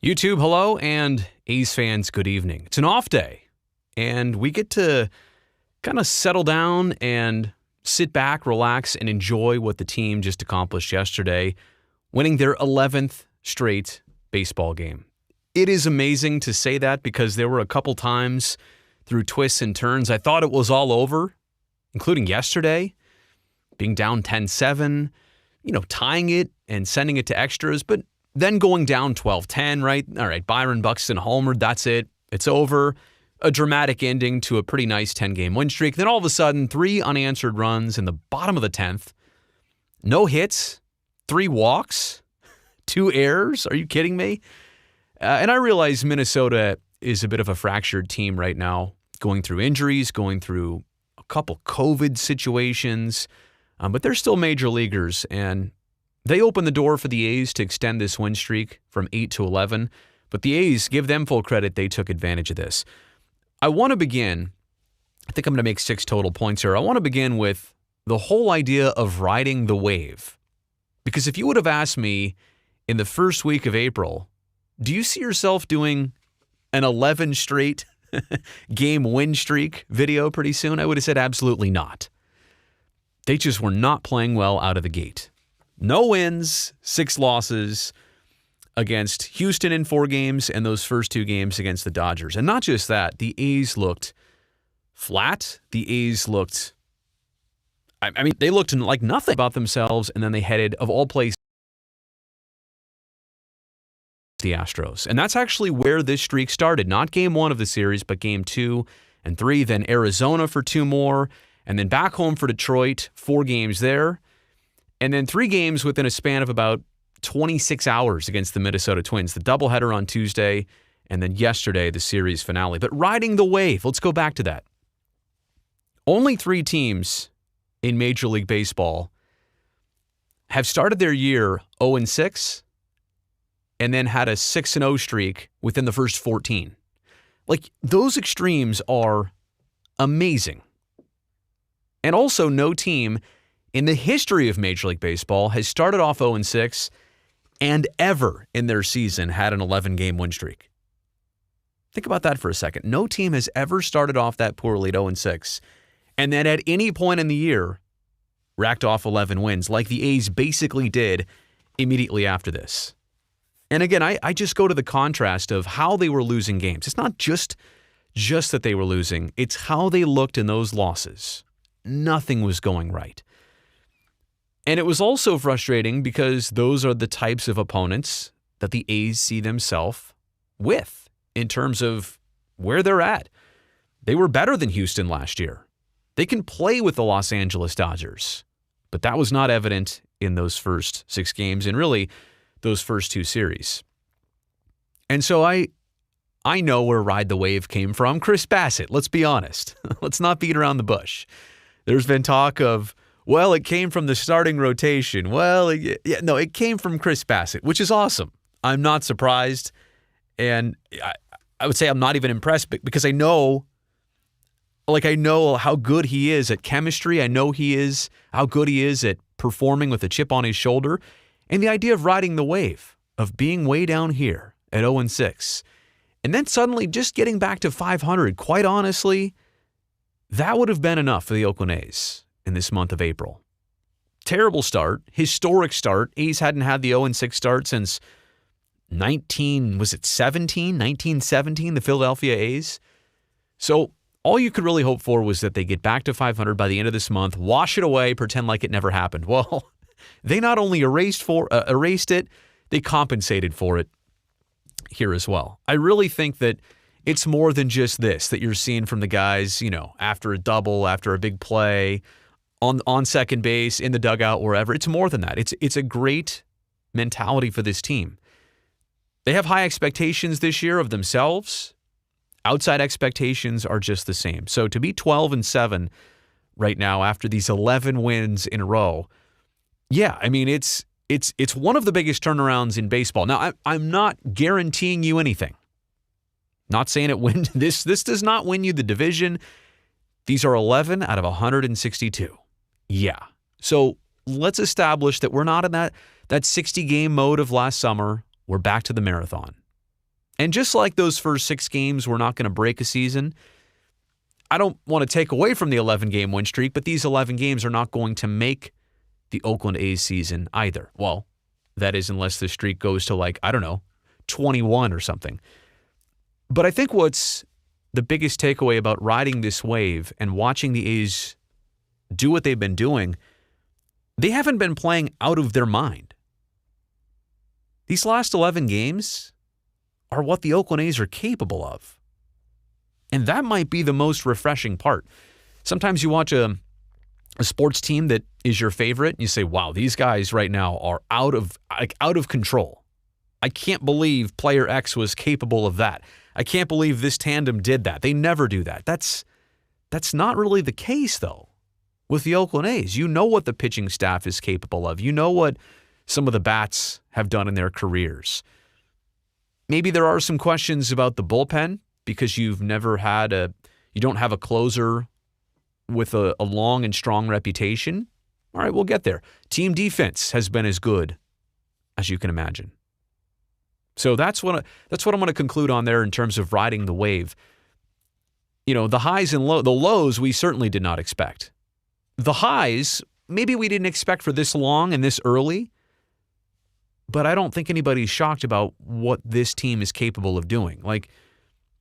YouTube, hello, and A's fans, good evening. It's an off day, and we get to kind of settle down and sit back, relax, and enjoy what the team just accomplished yesterday, winning their 11th straight baseball game. It is amazing to say that because there were a couple times through twists and turns I thought it was all over, including yesterday, being down 10-7, tying it and sending it to extras, but then going down 12-10, right? All right, Byron Buxton homered, that's it. It's over. A dramatic ending to a pretty nice 10-game win streak. Then all of a sudden, 3 unanswered runs in the bottom of the 10th. No hits, 3 walks, 2 errors. Are you kidding me? And I realize Minnesota is a bit of a fractured team right now, going through injuries, going through a couple COVID situations, but they're still major leaguers, and they opened the door for the A's to extend this win streak from 8 to 11, but the A's, give them full credit, they took advantage of this. I want to begin, I think I'm going to make 6 total points here. I want to begin with the whole idea of riding the wave. Because if you would have asked me in the first week of April, do you see yourself doing an 11 straight game win streak video pretty soon? I would have said absolutely not. They just were not playing well out of the gate. No wins, 6 losses against Houston in 4 games and those first 2 games against the Dodgers. And not just that, the A's looked flat. The A's looked, they looked like nothing about themselves, and then they headed, of all places, the Astros. And that's actually where this streak started. Not game 1 of the series, but game 2 and 3, then Arizona for 2 more, and then back home for Detroit, 4 games there. And then 3 games within a span of about 26 hours against the Minnesota Twins. The doubleheader on Tuesday, and then yesterday, the series finale. But riding the wave, let's go back to that. Only 3 teams in Major League Baseball have started their year 0-6 and then had a 6-0 streak within the first 14. Like, those extremes are amazing. And also, no team in the history of Major League Baseball has started off 0-6 and ever in their season had an 11-game win streak. Think about that for a second. No team has ever started off that poorly at 0-6 and then at any point in the year racked off 11 wins like the A's basically did immediately after this. And again, I just go to the contrast of how they were losing games. It's not just that they were losing. It's how they looked in those losses. Nothing was going right. And it was also frustrating because those are the types of opponents that the A's see themselves with in terms of where they're at. They were better than Houston last year. They can play with the Los Angeles Dodgers, but that was not evident in those first 6 games and really those first 2 series. And so I know where Ride the Wave came from. Chris Bassett, let's be honest. Let's not beat around the bush. There's been talk of, well, it came from the starting rotation. Well, it came from Chris Bassett, which is awesome. I'm not surprised. And I would say I'm not even impressed because I know how good he is at chemistry. I know how good he is at performing with a chip on his shoulder. And the idea of riding the wave, of being way down here at 0-6, and then suddenly just getting back to 500, quite honestly, that would have been enough for the Oakland A's in this month of April. Terrible start, historic start. A's hadn't had the 0-6 start since 1917, the Philadelphia A's. So all you could really hope for was that they get back to 500 by the end of this month, wash it away, pretend like it never happened. Well, they not only erased it, they compensated for it here as well. I really think that it's more than just this that you're seeing from the guys, after a double, after a big play, on second base, in the dugout, wherever. It's more than that. It's a great mentality for this team. They have high expectations this year of themselves. Outside expectations are just the same. So to be 12-7 right now after these 11 wins in a row, yeah, it's one of the biggest turnarounds in baseball. Now, I'm not guaranteeing you anything. Not saying it wins. This does not win you the division. These are 11 out of 162. Yeah. So let's establish that we're not in that 60-game mode of last summer. We're back to the marathon. And just like those first 6 games were not going to break a season, I don't want to take away from the 11-game win streak, but these 11 games are not going to make the Oakland A's season either. Well, that is unless the streak goes to 21 or something. But I think what's the biggest takeaway about riding this wave and watching the A's do what they've been doing, they haven't been playing out of their mind. These last 11 games are what the Oakland A's are capable of. And that might be the most refreshing part. Sometimes you watch a sports team that is your favorite and you say, wow, these guys right now are out of control. I can't believe player X was capable of that. I can't believe this tandem did that. They never do that. That's not really the case, though, with the Oakland A's. You know what the pitching staff is capable of. You know what some of the bats have done in their careers. Maybe there are some questions about the bullpen because you don't have a closer with a long and strong reputation. All right, we'll get there. Team defense has been as good as you can imagine. So that's what I'm going to conclude on there in terms of riding the wave. The highs and the lows we certainly did not expect. The highs, maybe we didn't expect for this long and this early, but I don't think anybody's shocked about what this team is capable of doing.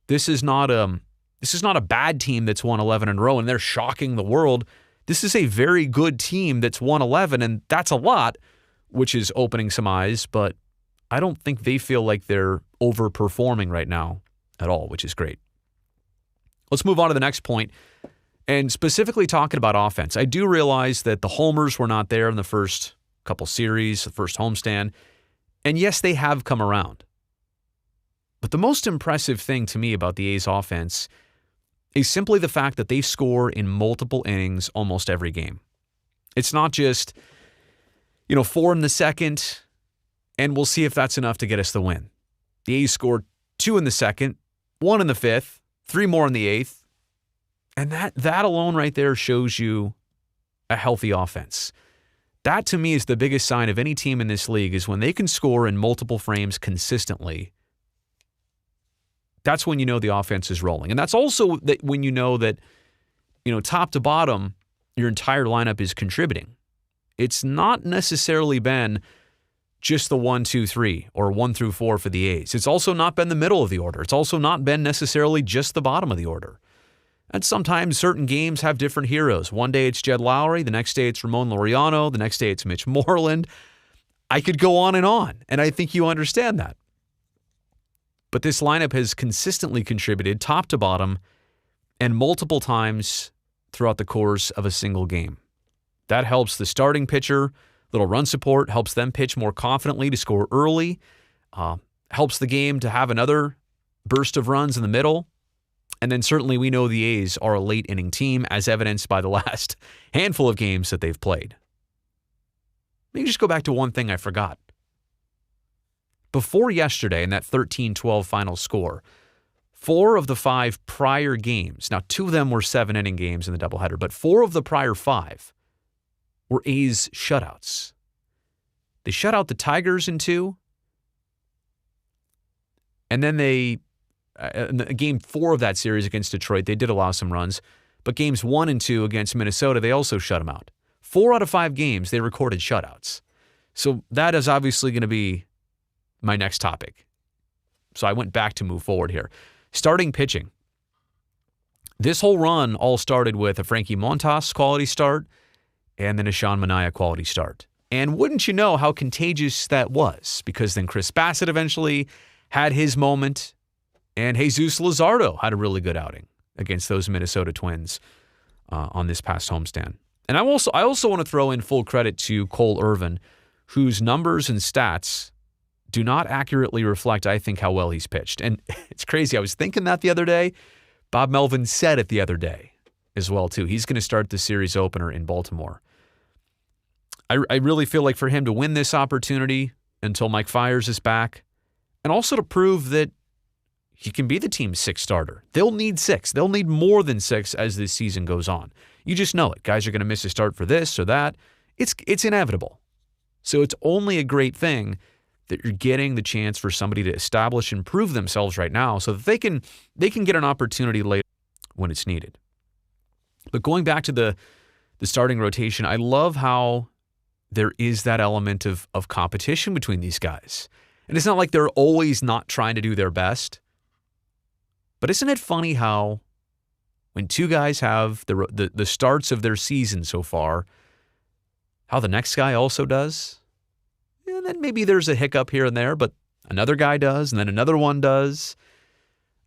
This is not a bad team that's won 11 in a row and they're shocking the world. This is a very good team that's won 11, and that's a lot, which is opening some eyes, but I don't think they feel like they're overperforming right now at all, which is great. Let's move on to the next point, and specifically talking about offense. I do realize that the homers were not there in the first couple series, the first homestand, and yes, they have come around. But the most impressive thing to me about the A's offense is simply the fact that they score in multiple innings almost every game. It's not just, 4 in the second, and we'll see if that's enough to get us the win. The A's scored 2 in the second, 1 in the fifth, 3 more in the eighth, and that alone right there shows you a healthy offense. That to me is the biggest sign of any team in this league, is when they can score in multiple frames consistently. That's when you know the offense is rolling. And that's also when you know that, top to bottom, your entire lineup is contributing. It's not necessarily been just the 1, 2, 3 or 1 through 4 for the A's. It's also not been the middle of the order. It's also not been necessarily just the bottom of the order. And sometimes certain games have different heroes. One day it's Jed Lowry, the next day it's Ramon Laureano, the next day it's Mitch Moreland. I could go on, and I think you understand that. But this lineup has consistently contributed top to bottom and multiple times throughout the course of a single game. That helps the starting pitcher. Little run support helps them pitch more confidently to score early, helps the game to have another burst of runs in the middle. And then certainly we know the A's are a late inning team, as evidenced by the last handful of games that they've played. Let me just go back to one thing I forgot. Before yesterday, in that 13-12 final score, 4 of the 5 prior games, now 2 of them were 7-inning games in the doubleheader, but 4 of the prior 5 were A's shutouts. They shut out the Tigers in 2, and then in game 4 of that series against Detroit, they did allow some runs, but games 1 and 2 against Minnesota, they also shut them out. 4 out of 5 games, they recorded shutouts. So that is obviously going to be my next topic. So I went back to move forward here. Starting pitching. This whole run all started with a Frankie Montas quality start and then a Sean Manaea quality start. And wouldn't you know how contagious that was? Because then Chris Bassett eventually had his moment, and Jesus Luzardo had a really good outing against those Minnesota Twins on this past homestand. And I also want to throw in full credit to Cole Irvin, whose numbers and stats do not accurately reflect, I think, how well he's pitched. And it's crazy. I was thinking that the other day. Bob Melvin said it the other day as well, too. He's going to start the series opener in Baltimore. I really feel like for him to win this opportunity until Mike Fiers is back, and also to prove that he can be the team's 6th starter. They'll need 6. They'll need more than 6 as this season goes on. You just know it. Guys are going to miss a start for this or that. It's inevitable. So it's only a great thing that you're getting the chance for somebody to establish and prove themselves right now so that they can get an opportunity later when it's needed. But going back to the starting rotation, I love how there is that element of competition between these guys. And it's not like they're always not trying to do their best. But isn't it funny how when two guys have the starts of their season so far, how the next guy also does? And then maybe there's a hiccup here and there, but another guy does, and then another one does.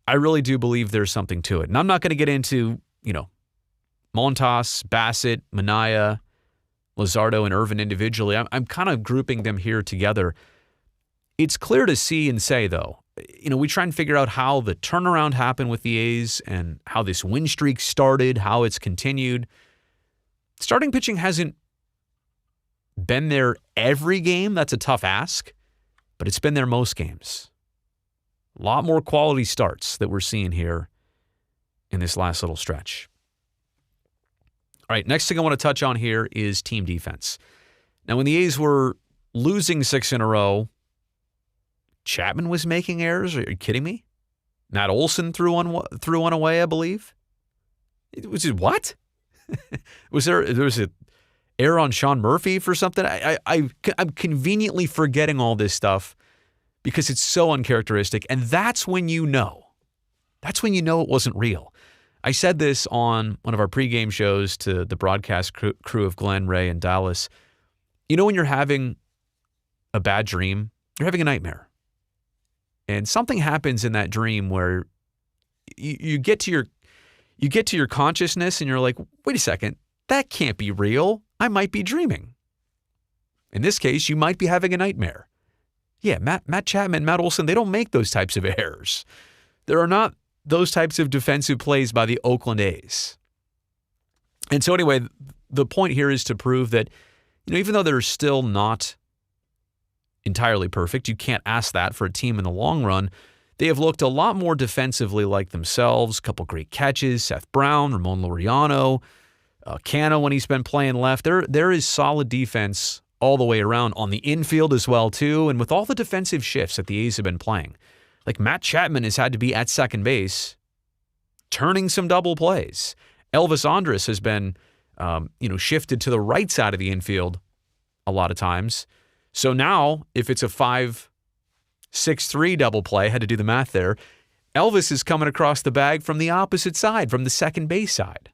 I really do believe there's something to it. And I'm not going to get into, Montas, Bassett, Minaya, Luzardo, and Irvin individually. I'm kind of grouping them here together. It's clear to see and say, though, we try and figure out how the turnaround happened with the A's and how this win streak started, how it's continued. Starting pitching hasn't been there every game. That's a tough ask, but it's been there most games. A lot more quality starts that we're seeing here in this last little stretch. All right, next thing I want to touch on here is team defense. Now, when the A's were losing 6 in a row, Chapman was making errors. Are you kidding me? Matt Olson threw one away, I believe. Was it what? There was an error on Sean Murphy for something? I'm conveniently forgetting all this stuff because it's so uncharacteristic, and that's when you know. That's when you know it wasn't real. I said this on one of our pregame shows to the broadcast crew of Glenn, Ray, and Dallas. When you're having a bad dream, you're having a nightmare. And something happens in that dream where you get to your consciousness and you're like, wait a second, that can't be real. I might be dreaming. In this case, you might be having a nightmare. Yeah, Matt Chapman, Matt Olson, they don't make those types of errors. There are not those types of defensive plays by the Oakland A's. And so anyway, the point here is to prove that, even though they're still not entirely perfect, you can't ask that for a team in the long run, they have looked a lot more defensively like themselves. A couple great catches, Seth Brown, Ramon Laureano, Cano when he's been playing left. There is solid defense all the way around on the infield as well, too. And with all the defensive shifts that the A's have been playing, like Matt Chapman has had to be at second base, turning some double plays. Elvis Andrus has been, shifted to the right side of the infield a lot of times. So now, if it's a 5-6-3 double play, I had to do the math there, Elvis is coming across the bag from the opposite side, from the second base side.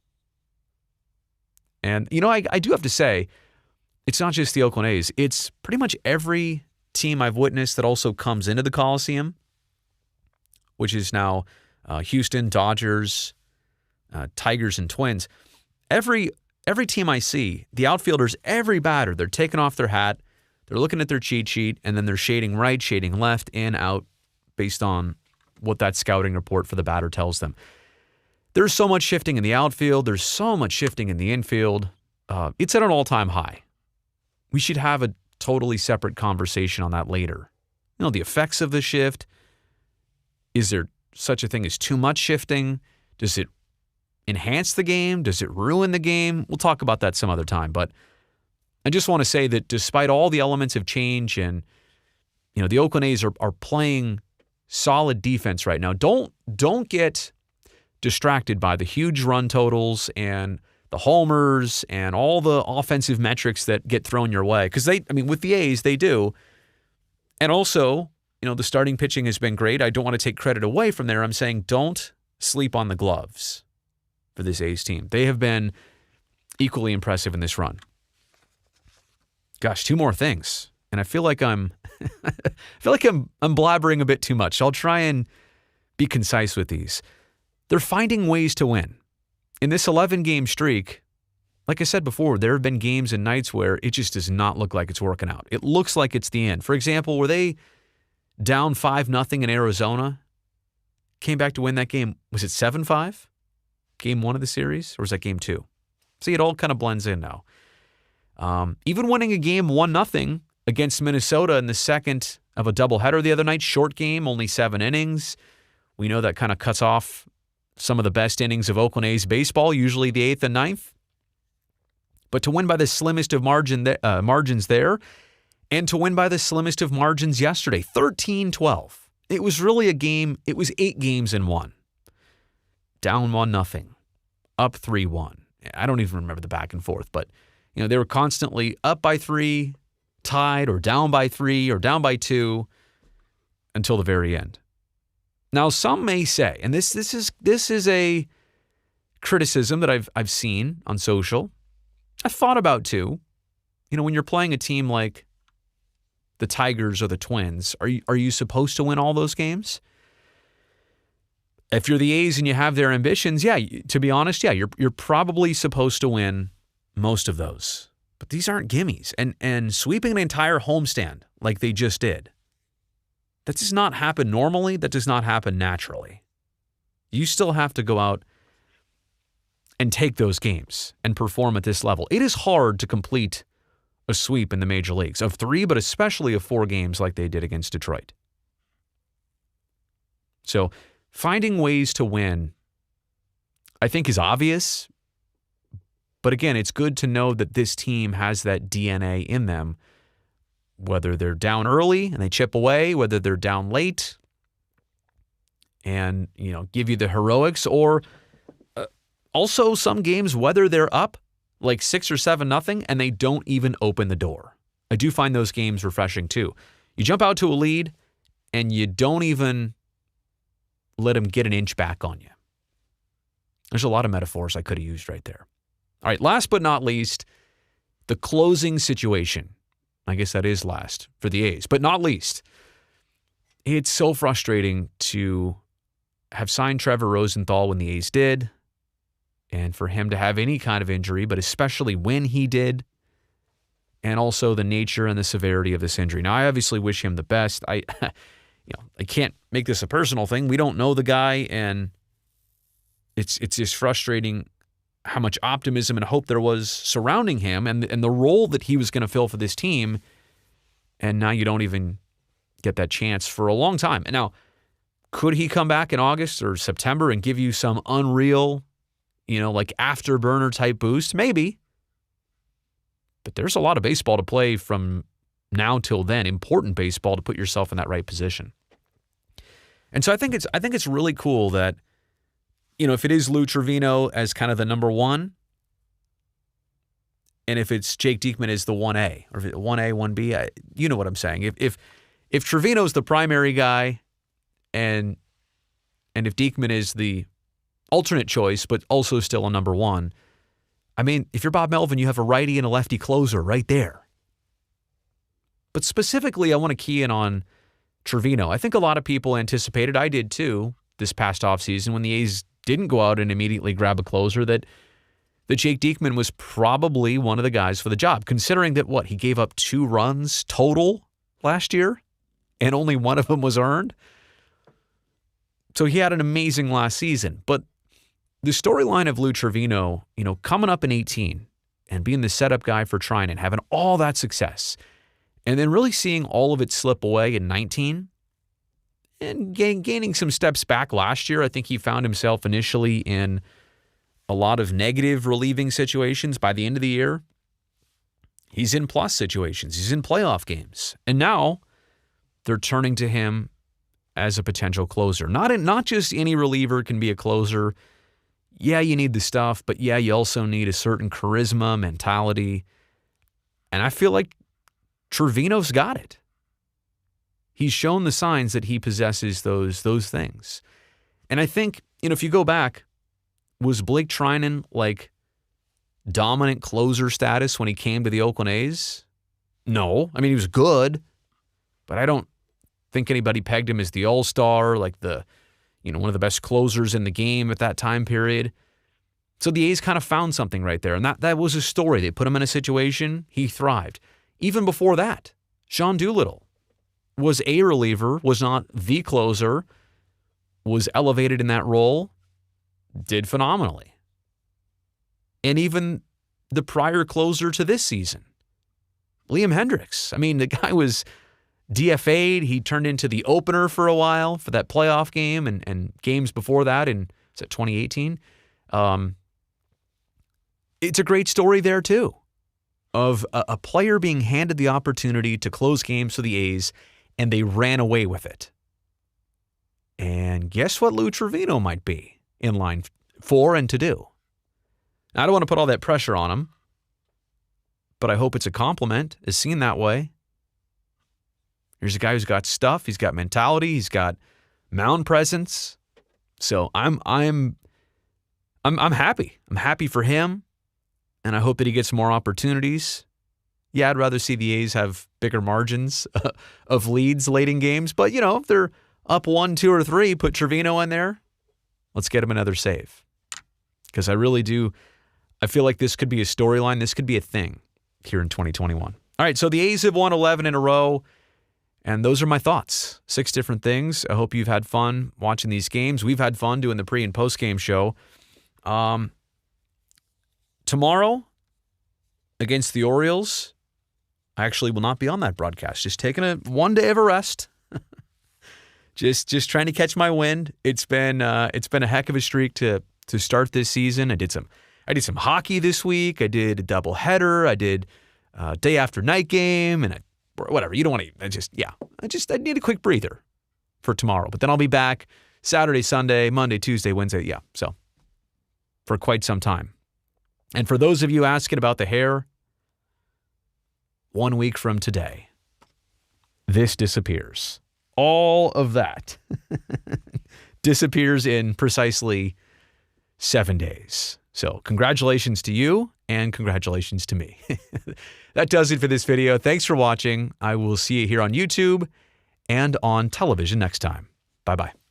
And, I do have to say, it's not just the Oakland A's. It's pretty much every team I've witnessed that also comes into the Coliseum, which is now Houston, Dodgers, Tigers, and Twins. Every team I see, the outfielders, every batter, they're taking off their hat, they're looking at their cheat sheet, and then they're shading right, shading left, in, out, based on what that scouting report for the batter tells them. There's so much shifting in the outfield. There's so much shifting in the infield. It's at an all-time high. We should have a totally separate conversation on that later. The effects of the shift. Is there such a thing as too much shifting? Does it enhance the game? Does it ruin the game? We'll talk about that some other time. But I just want to say that despite all the elements of change and, the Oakland A's are playing solid defense right now. Don't get distracted by the huge run totals and the homers and all the offensive metrics that get thrown your way. Because with the A's, they do. And also, the starting pitching has been great. I don't want to take credit away from there. I'm saying don't sleep on the gloves for this A's team. They have been equally impressive in this run. Gosh, 2 more things. And I feel like I'm blabbering a bit too much. I'll try and be concise with these. They're finding ways to win. In this 11-game streak, like I said before, there have been games and nights where it just does not look like it's working out. It looks like it's the end. For example, were they down 5-0 in Arizona? Came back to win that game. Was it 7-5? Game 1 of the series? Or was that game 2? See, it all kind of blends in now. Even winning a game 1-0 against Minnesota in the second of a doubleheader the other night, short game, only 7 innings. We know that kind of cuts off some of the best innings of Oakland A's baseball, usually the 8th and 9th. But to win by the slimmest of margins there, and to win by the slimmest of margins yesterday, 13-12. It was really a game. It was 8 games in one. Down 1-0, up 3-1. I don't even remember the back and forth, but they were constantly up by 3, tied, or down by 3, or down by 2 until the very end. Now, some may say, and this is a criticism that I've seen on social. I've thought about too. When you're playing a team like the Tigers or the Twins, are you supposed to win all those games? If you're the A's and you have their ambitions, yeah, to be honest, yeah, you're probably supposed to win most of those. But these aren't gimmies. And sweeping an entire homestand like they just did, that does not happen normally. That does not happen naturally. You still have to go out and take those games and perform at this level. It is hard to complete a sweep in the major leagues of 3, but especially of 4 games like they did against Detroit. So finding ways to win, I think, is obvious. But again, it's good to know that this team has that DNA in them, whether they're down early and they chip away, whether they're down late and, give you the heroics, or also some games, whether they're up like 6 or 7-0 and they don't even open the door. I do find those games refreshing too. You jump out to a lead and you don't even let them get an inch back on you. There's a lot of metaphors I could have used right there. All right, last but not least, the closing situation. I guess that is last for the A's, but not least. It's so frustrating to have signed Trevor Rosenthal when the A's did, and for him to have any kind of injury, but especially when he did, and also the nature and the severity of this injury. Now, I obviously wish him the best. I can't make this a personal thing. We don't know the guy, and it's just frustrating how much optimism and hope there was surrounding him and the role that he was going to fill for this team, and now you don't even get that chance for a long time. And now, could he come back in August or September and give you some unreal, like afterburner type boost? Maybe. But there's a lot of baseball to play from now till then, important baseball to put yourself in that right position. And so I think it's really cool that, if it is Lou Trevino as kind of the number 1, and if it's Jake Diekman as the 1A, or if it's 1A, 1B, you know what I'm saying. If Trevino's the primary guy, and if Diekman is the alternate choice, but also still a number 1, I mean, if you're Bob Melvin, you have a righty and a lefty closer right there. But specifically, I want to key in on Trevino. I think a lot of people anticipated, I did too, this past offseason when the A's didn't go out and immediately grab a closer, that Jake Diekman was probably one of the guys for the job, considering that, he gave up 2 runs total last year, and only one of them was earned. So he had an amazing last season. But the storyline of Lou Trevino, coming up in 18 and being the setup guy for Treinen, having all that success, and then really seeing all of it slip away in 19, and gaining some steps back last year. I think he found himself initially in a lot of negative relieving situations. By the end of the year, he's in plus situations. He's in playoff games. And now they're turning to him as a potential closer. Not just any reliever can be a closer. Yeah, you need the stuff, but yeah, you also need a certain charisma, mentality. And I feel like Trevino's got it. He's shown the signs that he possesses those things. And I think, if you go back, was Blake Treinen like dominant closer status when he came to the Oakland A's? No. I mean, he was good, but I don't think anybody pegged him as the all-star, like one of the best closers in the game at that time period. So the A's kind of found something right there, and that was a story. They put him in a situation, he thrived. Even before that, Sean Doolittle was a reliever, was not the closer, was elevated in that role, did phenomenally. And even the prior closer to this season, Liam Hendricks. I mean, the guy was DFA'd. He turned into the opener for a while for that playoff game and games before that in 2018. It's a great story there too of a player being handed the opportunity to close games for the A's, and they ran away with it. And guess what Lou Trevino might be in line for and to do? I don't want to put all that pressure on him, but I hope it's a compliment, is seen that way. Here's a guy who's got stuff, he's got mentality, he's got mound presence. So I'm happy. I'm happy for him, and I hope that he gets more opportunities. Yeah, I'd rather see the A's have bigger margins of leads late in games, but if they're up 1, 2, or 3, put Trevino in there. Let's get him another save. Because I really do. I feel like this could be a storyline. This could be a thing here in 2021. All right, so the A's have won 11 in a row, and those are my thoughts. 6 different things. I hope you've had fun watching these games. We've had fun doing the pre- and post-game show. Tomorrow, against the Orioles, I actually will not be on that broadcast. Just taking one day of a rest. Just trying to catch my wind. It's been a heck of a streak to start this season. I did some hockey this week. I did a doubleheader. I did a day after night game and whatever. You don't want to. I need a quick breather for tomorrow. But then I'll be back Saturday, Sunday, Monday, Tuesday, Wednesday. Yeah, so for quite some time. And for those of you asking about the hair, 1 week from today, this disappears. All of that disappears in precisely 7 days. So congratulations to you and congratulations to me. That does it for this video. Thanks for watching. I will see you here on YouTube and on television next time. Bye-bye.